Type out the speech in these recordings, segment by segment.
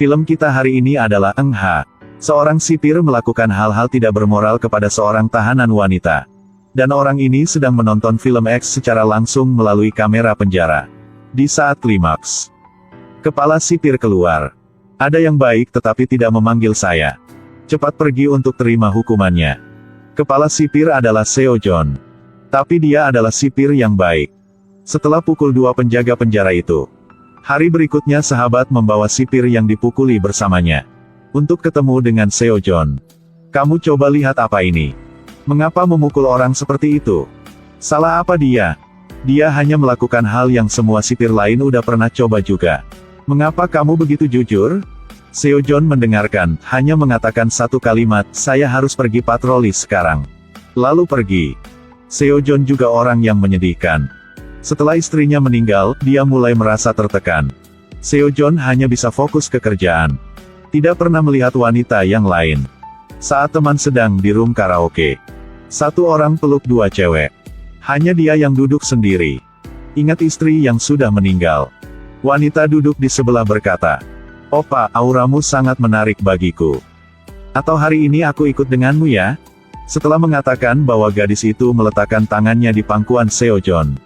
Film kita hari ini adalah Eng Ha. Seorang sipir melakukan hal-hal tidak bermoral kepada seorang tahanan wanita. Dan orang ini sedang menonton film X secara langsung melalui kamera penjara. Di saat klimaks, kepala sipir keluar. Ada yang baik tetapi tidak memanggil saya. Cepat pergi untuk terima hukumannya. Kepala sipir adalah Seo John. Tapi dia adalah sipir yang baik. Setelah pukul 2 penjaga penjara itu, hari berikutnya sahabat membawa sipir yang dipukuli bersamanya untuk ketemu dengan Seo John. Kamu coba lihat apa ini. Mengapa memukul orang seperti itu? Salah apa dia? Dia hanya melakukan hal yang semua sipir lain udah pernah coba juga. Mengapa kamu begitu jujur? Seo John mendengarkan, hanya mengatakan satu kalimat, saya harus pergi patroli sekarang. Lalu pergi. Seo John juga orang yang menyedihkan. Setelah istrinya meninggal, dia mulai merasa tertekan. Seo John hanya bisa fokus ke kerjaan. Tidak pernah melihat wanita yang lain. Saat teman sedang di room karaoke, satu orang peluk dua cewek. Hanya dia yang duduk sendiri. Ingat istri yang sudah meninggal. Wanita duduk di sebelah berkata, "Opa, auramu sangat menarik bagiku. Atau hari ini aku ikut denganmu ya?" Setelah mengatakan bahwa gadis itu meletakkan tangannya di pangkuan Seo John.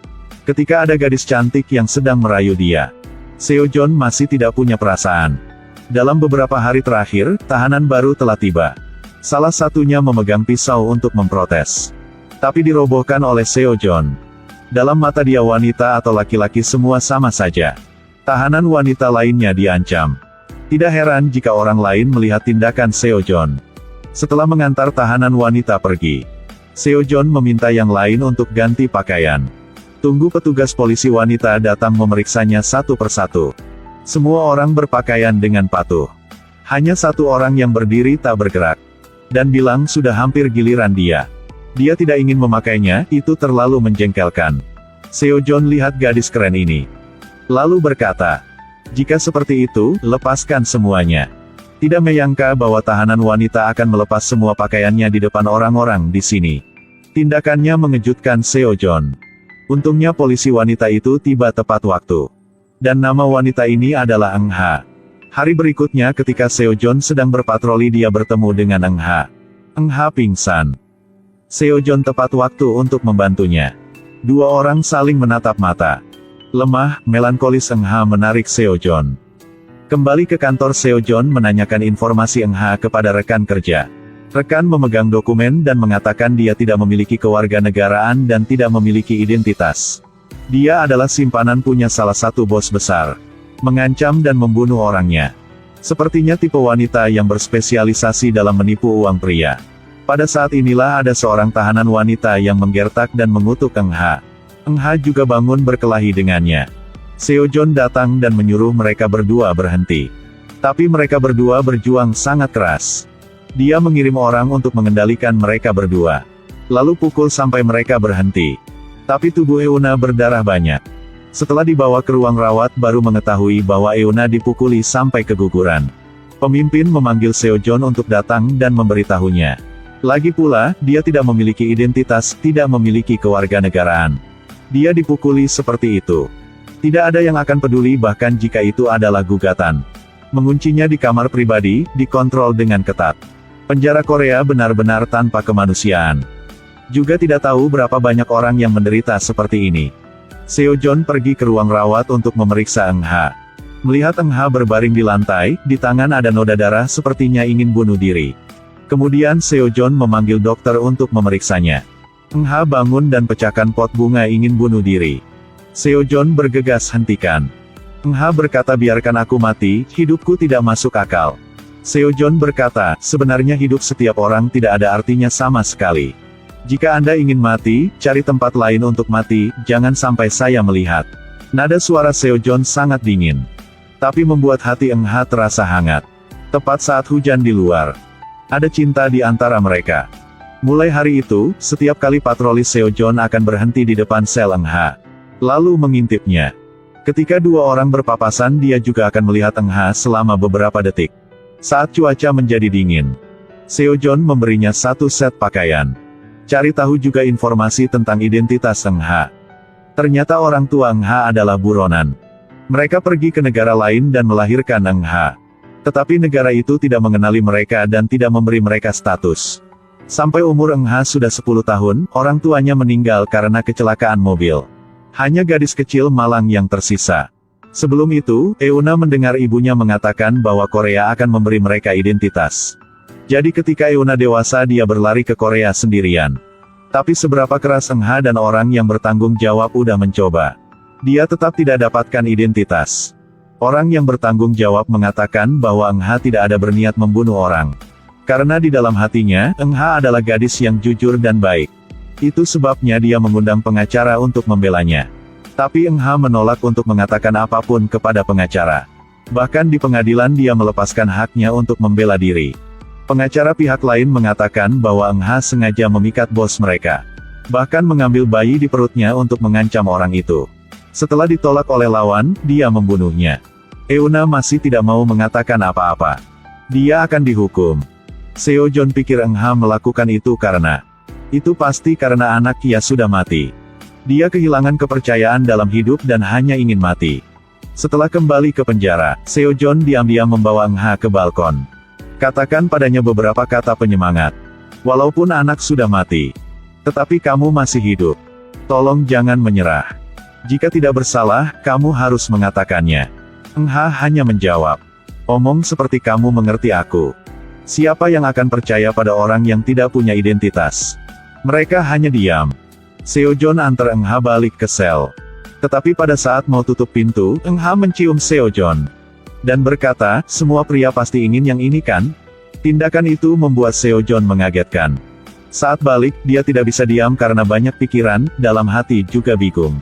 Ketika ada gadis cantik yang sedang merayu dia, Seo John masih tidak punya perasaan. Dalam beberapa hari terakhir, tahanan baru telah tiba. Salah satunya memegang pisau untuk memprotes. Tapi dirobohkan oleh Seo John. Dalam mata dia wanita atau laki-laki semua sama saja. Tahanan wanita lainnya diancam. Tidak heran jika orang lain melihat tindakan Seo John. Setelah mengantar tahanan wanita pergi, Seo John meminta yang lain untuk ganti pakaian. Tunggu petugas polisi wanita datang memeriksanya satu persatu. Semua orang berpakaian dengan patuh. Hanya satu orang yang berdiri tak bergerak. Dan bilang sudah hampir giliran dia. Dia tidak ingin memakainya, itu terlalu menjengkelkan. Seo John lihat gadis keren ini. Lalu berkata, jika seperti itu, lepaskan semuanya. Tidak menyangka bahwa tahanan wanita akan melepas semua pakaiannya di depan orang-orang di sini. Tindakannya mengejutkan Seo John. Untungnya polisi wanita itu tiba tepat waktu. Dan nama wanita ini adalah Eng Ha. Hari berikutnya ketika Seo John sedang berpatroli dia bertemu dengan Eng Ha. Eng Ha pingsan. Seo John tepat waktu untuk membantunya. Dua orang saling menatap mata. Lemah, melankolis Eng Ha menarik Seo John. Kembali ke kantor Seo John menanyakan informasi Eng Ha kepada rekan kerja. Rekan memegang dokumen dan mengatakan dia tidak memiliki kewarganegaraan dan tidak memiliki identitas. Dia adalah simpanan punya salah satu bos besar. Mengancam dan membunuh orangnya. Sepertinya tipe wanita yang berspesialisasi dalam menipu uang pria. Pada saat inilah ada seorang tahanan wanita yang menggertak dan mengutuk Eng Ha. Eng Ha juga bangun berkelahi dengannya. Seo John datang dan menyuruh mereka berdua berhenti. Tapi mereka berdua berjuang sangat keras. Dia mengirim orang untuk mengendalikan mereka berdua. Lalu pukul sampai mereka berhenti. Tapi tubuh Euna berdarah banyak. Setelah dibawa ke ruang rawat baru mengetahui bahwa Euna dipukuli sampai keguguran. Pemimpin memanggil Seo John untuk datang dan memberitahunya. Lagi pula, dia tidak memiliki identitas, tidak memiliki kewarganegaraan. Dia dipukuli seperti itu. Tidak ada yang akan peduli bahkan jika itu adalah gugatan. Menguncinya di kamar pribadi, dikontrol dengan ketat. Penjara Korea benar-benar tanpa kemanusiaan. Juga tidak tahu berapa banyak orang yang menderita seperti ini. Seo John pergi ke ruang rawat untuk memeriksa Eng Ha. Melihat Eng Ha berbaring di lantai, di tangan ada noda darah sepertinya ingin bunuh diri. Kemudian Seo John memanggil dokter untuk memeriksanya. Eng Ha bangun dan pecahkan pot bunga ingin bunuh diri. Seo John bergegas hentikan. Eng Ha berkata biarkan aku mati, hidupku tidak masuk akal. Seo John berkata, sebenarnya hidup setiap orang tidak ada artinya sama sekali. Jika Anda ingin mati, cari tempat lain untuk mati, jangan sampai saya melihat. Nada suara Seo John sangat dingin. Tapi membuat hati Eng Ha terasa hangat. Tepat saat hujan di luar. Ada cinta di antara mereka. Mulai hari itu, setiap kali patroli Seo John akan berhenti di depan sel Eng Ha. Lalu mengintipnya. Ketika dua orang berpapasan dia juga akan melihat Eng Ha selama beberapa detik. Saat cuaca menjadi dingin, Seo John memberinya satu set pakaian. Cari tahu juga informasi tentang identitas Eng Ha. Ternyata orang tua Eng Ha adalah buronan. Mereka pergi ke negara lain dan melahirkan Eng Ha. Tetapi negara itu tidak mengenali mereka dan tidak memberi mereka status. Sampai umur Eng Ha sudah 10 tahun, orang tuanya meninggal karena kecelakaan mobil. Hanya gadis kecil malang yang tersisa. Sebelum itu, Euna mendengar ibunya mengatakan bahwa Korea akan memberi mereka identitas. Jadi ketika Euna dewasa dia berlari ke Korea sendirian. Tapi seberapa keras Eng Ha dan orang yang bertanggung jawab udah mencoba. Dia tetap tidak dapatkan identitas. Orang yang bertanggung jawab mengatakan bahwa Eng Ha tidak ada berniat membunuh orang. Karena di dalam hatinya, Eng Ha adalah gadis yang jujur dan baik. Itu sebabnya dia mengundang pengacara untuk membelanya. Tapi Eng Ha menolak untuk mengatakan apapun kepada pengacara. Bahkan di pengadilan dia melepaskan haknya untuk membela diri. Pengacara pihak lain mengatakan bahwa Eng Ha sengaja memikat bos mereka. Bahkan mengambil bayi di perutnya untuk mengancam orang itu. Setelah ditolak oleh lawan, dia membunuhnya. Euna masih tidak mau mengatakan apa-apa. Dia akan dihukum. Seo Jon pikir Eng Ha melakukan itu karena... Itu pasti karena anak ia sudah mati. Dia kehilangan kepercayaan dalam hidup dan hanya ingin mati. Setelah kembali ke penjara, Seo Jon diam-diam membawa Eng Ha ke balkon. Katakan padanya beberapa kata penyemangat. Walaupun anak sudah mati, tetapi kamu masih hidup. Tolong jangan menyerah. Jika tidak bersalah, kamu harus mengatakannya. Eng Ha hanya menjawab. Omong seperti kamu mengerti aku. Siapa yang akan percaya pada orang yang tidak punya identitas? Mereka hanya diam. Seo Jon antar Eng Ha balik ke sel. Tetapi pada saat mau tutup pintu, Eng Ha mencium Seo Jon. Dan berkata, semua pria pasti ingin yang ini kan? Tindakan itu membuat Seo Jon mengagetkan. Saat balik, dia tidak bisa diam karena banyak pikiran, dalam hati juga bingung.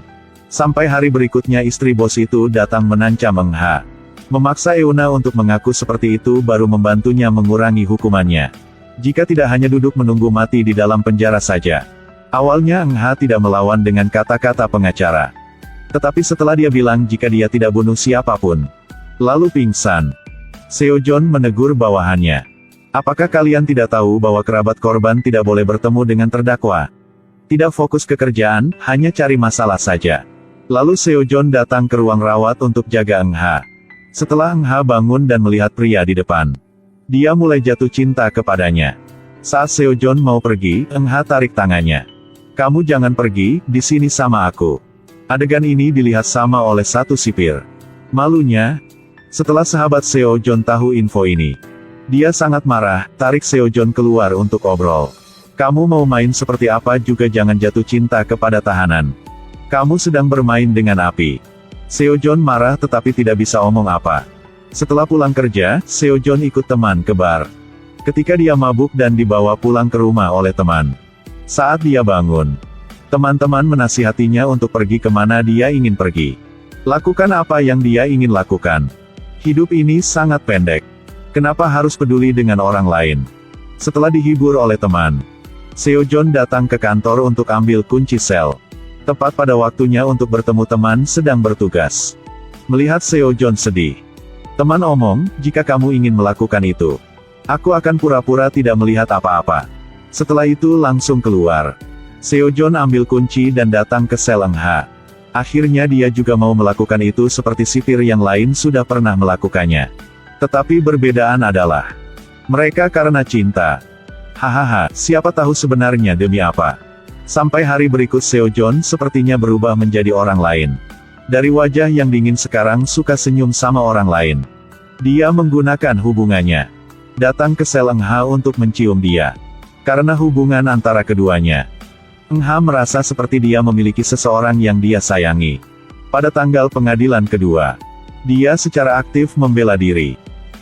Sampai hari berikutnya istri bos itu datang menancam Eng Ha. Memaksa Euna untuk mengaku seperti itu baru membantunya mengurangi hukumannya. Jika tidak hanya duduk menunggu mati di dalam penjara saja. Awalnya Eng Ha tidak melawan dengan kata-kata pengacara. Tetapi setelah dia bilang jika dia tidak bunuh siapapun, lalu pingsan. Seo Jon menegur bawahannya. Apakah kalian tidak tahu bahwa kerabat korban tidak boleh bertemu dengan terdakwa? Tidak fokus ke kerjaan, hanya cari masalah saja. Lalu Seo Jon datang ke ruang rawat untuk jaga Eng Ha. Setelah Eng Ha bangun dan melihat pria di depan, dia mulai jatuh cinta kepadanya. Saat Seo Jon mau pergi, Eng Ha tarik tangannya. Kamu jangan pergi, di sini sama aku. Adegan ini dilihat sama oleh satu sipir. Malunya, setelah sahabat Seo Jon tahu info ini, dia sangat marah, tarik Seo Jon keluar untuk obrol. Kamu mau main seperti apa juga jangan jatuh cinta kepada tahanan. Kamu sedang bermain dengan api. Seo Jon marah tetapi tidak bisa omong apa. Setelah pulang kerja, Seo Jon ikut teman ke bar. Ketika dia mabuk dan dibawa pulang ke rumah oleh teman. Saat dia bangun, teman-teman menasihatinya untuk pergi kemana dia ingin pergi. Lakukan apa yang dia ingin lakukan. Hidup ini sangat pendek. Kenapa harus peduli dengan orang lain? Setelah dihibur oleh teman, Seo Jon datang ke kantor untuk ambil kunci sel. Tepat pada waktunya untuk bertemu teman sedang bertugas. Melihat Seo Jon sedih, teman omong, jika kamu ingin melakukan itu, aku akan pura-pura tidak melihat apa-apa. Setelah itu langsung keluar. Seo Jon ambil kunci dan datang ke sel Eng Ha. Akhirnya dia juga mau melakukan itu seperti sipir yang lain sudah pernah melakukannya. Tetapi perbedaan adalah, mereka karena cinta. Hahaha, siapa tahu sebenarnya demi apa. Sampai hari berikut Seo Jon sepertinya berubah menjadi orang lain. Dari wajah yang dingin sekarang suka senyum sama orang lain. Dia menggunakan hubungannya. Datang ke sel Eng Ha untuk mencium dia. Karena hubungan antara keduanya, Eng Ha merasa seperti dia memiliki seseorang yang dia sayangi. Pada tanggal pengadilan kedua, dia secara aktif membela diri.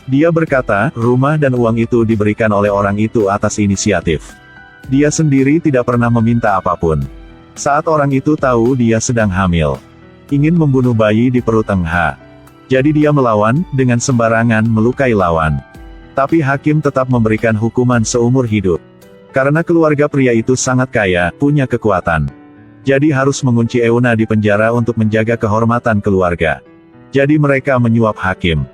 Dia berkata, rumah dan uang itu diberikan oleh orang itu atas inisiatif. Dia sendiri tidak pernah meminta apapun. Saat orang itu tahu dia sedang hamil, ingin membunuh bayi di perut Eng Ha. Jadi dia melawan, dengan sembarangan melukai lawan. Tapi hakim tetap memberikan hukuman seumur hidup. Karena keluarga pria itu sangat kaya, punya kekuatan. Jadi harus mengunci Euna di penjara untuk menjaga kehormatan keluarga. Jadi mereka menyuap hakim.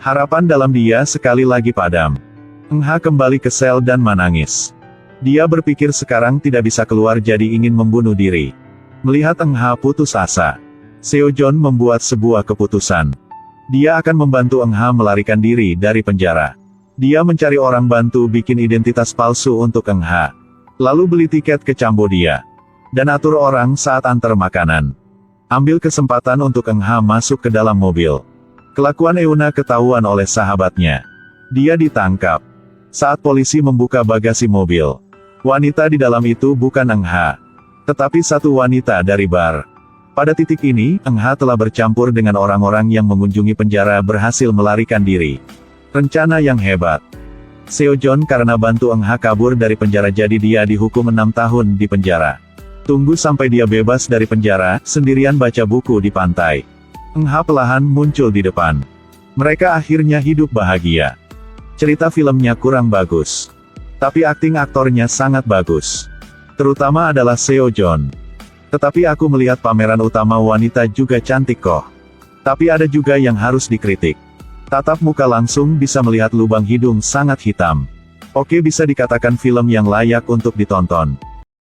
Harapan dalam dia sekali lagi padam. Eng Ha kembali ke sel dan menangis. Dia berpikir sekarang tidak bisa keluar jadi ingin membunuh diri. Melihat Eng Ha putus asa, Seo Jon membuat sebuah keputusan. Dia akan membantu Eng Ha melarikan diri dari penjara. Dia mencari orang bantu bikin identitas palsu untuk Eng Ha. Lalu beli tiket ke Cambodia. Dan atur orang saat antar makanan. Ambil kesempatan untuk Eng Ha masuk ke dalam mobil. Kelakuan Euna ketahuan oleh sahabatnya. Dia ditangkap. Saat polisi membuka bagasi mobil. Wanita di dalam itu bukan Eng Ha. Tetapi satu wanita dari bar. Pada titik ini, Eng Ha telah bercampur dengan orang-orang yang mengunjungi penjara berhasil melarikan diri. Rencana yang hebat. Seo John karena bantu Eng Ha kabur dari penjara jadi dia dihukum 6 tahun di penjara. Tunggu sampai dia bebas dari penjara, sendirian baca buku di pantai. Eng Ha perlahan muncul di depan. Mereka akhirnya hidup bahagia. Cerita filmnya kurang bagus. Tapi akting aktornya sangat bagus. Terutama adalah Seo John. Tetapi aku melihat pameran utama wanita juga cantik kok. Tapi ada juga yang harus dikritik. Tatap muka langsung bisa melihat lubang hidung sangat hitam. Oke, bisa dikatakan film yang layak untuk ditonton.